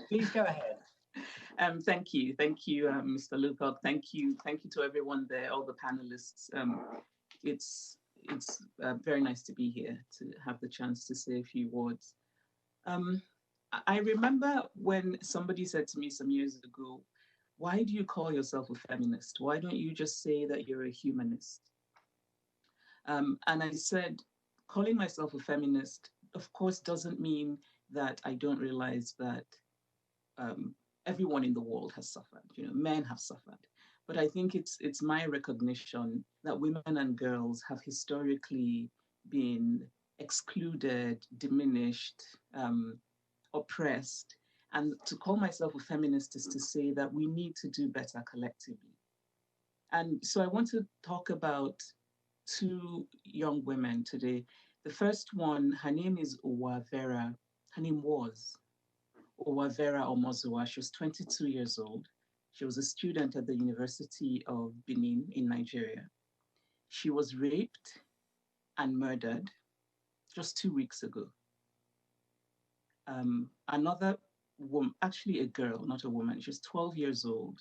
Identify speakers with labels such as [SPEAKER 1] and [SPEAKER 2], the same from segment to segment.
[SPEAKER 1] Please go ahead.
[SPEAKER 2] Thank you, Mr. Lupoc. Thank you to everyone there, all the panelists. It's very nice to be here to have the chance to say a few words. I remember when somebody said to me some years ago, "Why do you call yourself a feminist? Why don't you just say that you're a humanist?" And I said, calling myself a feminist, of course, doesn't mean that I don't realize that everyone in the world has suffered. You know, men have suffered, but I think it's my recognition that women and girls have historically been excluded, diminished, oppressed, and to call myself a feminist is to say that we need to do better collectively. And so I want to talk about two young women today. The first one, her name is Owavera. Her name was Owavera Omozuwa. She was 22 years old. She was a student at the University of Benin in Nigeria. She was raped and murdered just 2 weeks ago. Another woman, actually a girl, not a woman, she was 12 years old.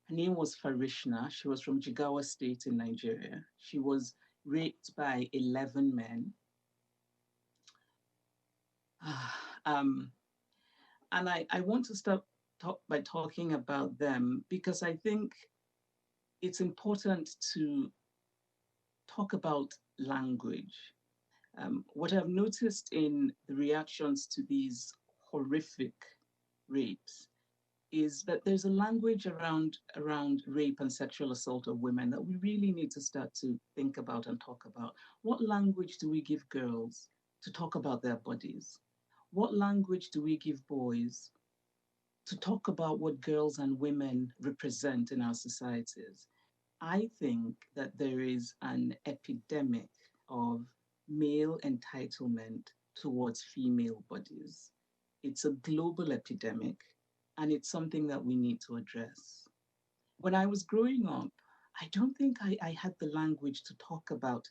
[SPEAKER 2] Her name was Farishna. She was from Jigawa State in Nigeria. She was raped by 11 men. And I want to start by talking about them because I think it's important to talk about language. What I've noticed in the reactions to these horrific rapes is that there's a language around rape and sexual assault of women that we really need to start to think about and talk about. What language do we give girls to talk about their bodies? What language do we give boys to talk about what girls and women represent in our societies? I think that there is an epidemic of male entitlement towards female bodies. It's a global epidemic, and it's something that we need to address. When I was growing up, I don't think I had the language to talk about.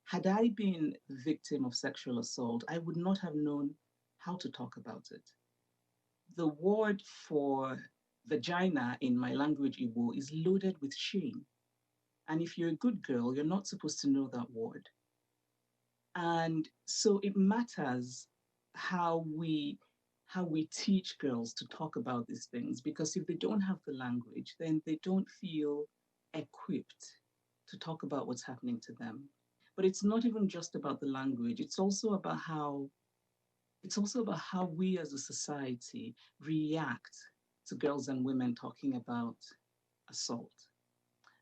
[SPEAKER 2] Had I been the victim of sexual assault, I would not have known how to talk about it. The word for vagina in my language, Igbo, is loaded with shame. And if you're a good girl, you're not supposed to know that word. And so it matters how we teach girls to talk about these things, because if they don't have the language, then they don't feel equipped to talk about what's happening to them. But it's not even just about the language. It's also about how we as a society react to girls and women talking about assault.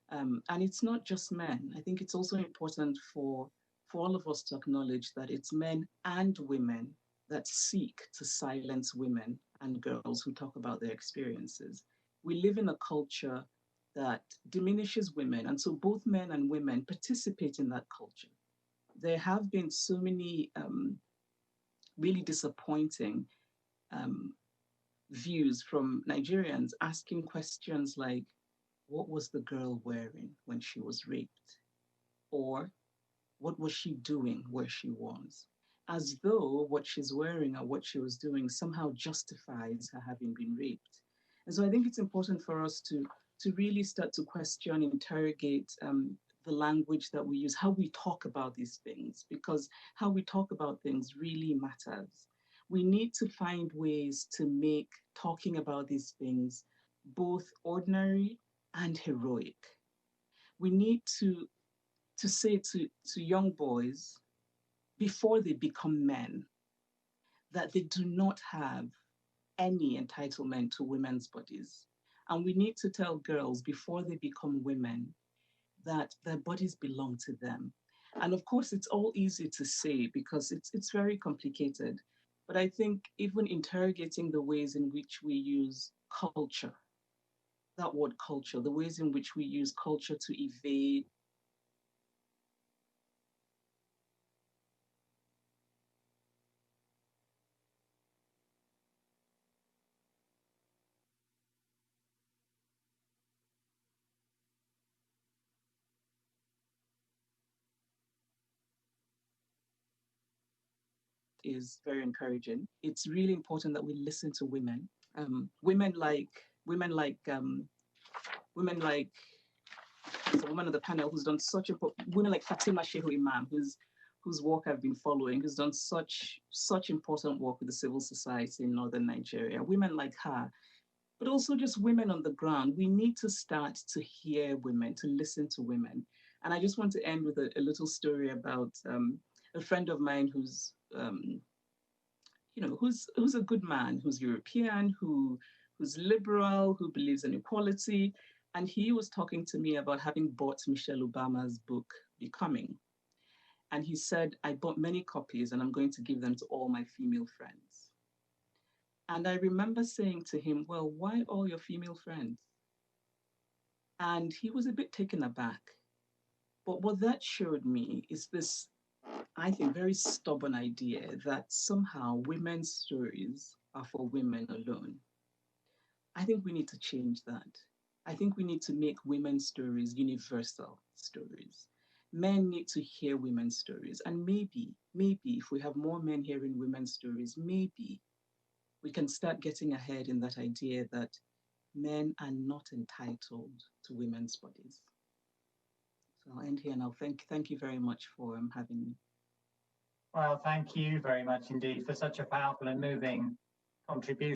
[SPEAKER 2] And it's not just men. I think it's also important for all of us to acknowledge that it's men and women that seek to silence women and girls who talk about their experiences. We live in a culture that diminishes women, and so both men and women participate in that culture. There have been so many really disappointing views from Nigerians asking questions like, what was the girl wearing when she was raped? Or what was she doing where she was? As though what she's wearing or what she was doing somehow justifies her having been raped. And so I think it's important for us to really start to question, interrogate the language that we use, how we talk about these things, because how we talk about things really matters. We need to find ways to make talking about these things both ordinary and heroic. We need to say to young boys before they become men that they do not have any entitlement to women's bodies. And we need to tell girls before they become women that their bodies belong to them. And of course, it's all easy to say because it's very complicated. But I think even interrogating the ways in which we use culture, that word culture, the ways in which we use culture to evade is very encouraging. It's really important that we listen to women. Women like women like women like there's a woman on the panel who's done women like Fatima Shehu Imam, whose work I've been following, who's done such important work with the civil society in northern Nigeria. Women like her, but also just women on the ground. We need to start to hear women, to listen to women. And I just want to end with a little story about a friend of mine who's a good man, who's European, who's liberal, who believes in equality. And he was talking to me about having bought Michelle Obama's book, Becoming. And he said, I bought many copies and I'm going to give them to all my female friends. And I remember saying to him, well, why all your female friends? And he was a bit taken aback. But what that showed me is this, I think, very stubborn idea that somehow women's stories are for women alone. I think we need to change that. I think we need to make women's stories universal stories. Men need to hear women's stories. And maybe if we have more men hearing women's stories, maybe we can start getting ahead in that idea that men are not entitled to women's bodies. So I'll end here now. Thank you very much for having me.
[SPEAKER 1] Well, thank you very much indeed for such a powerful and moving contribution.